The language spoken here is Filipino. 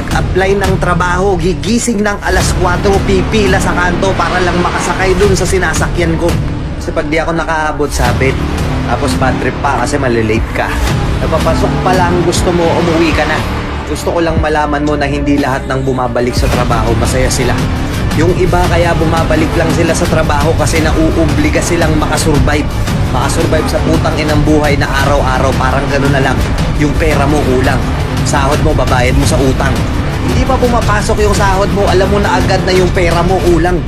nag-apply ng trabaho, gigising ng alas 4, pipila sa kanto para lang makasakay dun sa sinasakyan ko. Kasi pag di ako nakaabot, sabit. Tapos bad trip pa kasi malilate ka. Napapasok pa lang, gusto mo, umuwi ka na. Gusto ko lang malaman mo na hindi lahat ng bumabalik sa trabaho masaya sila. Yung iba kaya bumabalik lang sila sa trabaho kasi nauobliga silang makasurvive. Makasurvive sa putang inang buhay na araw-araw, parang gano'n na lang. Yung pera mo kulang. Sahod mo, babayad mo sa utang. Hindi pa pumapasok yung sahod mo, alam mo na agad na yung pera mo kulang.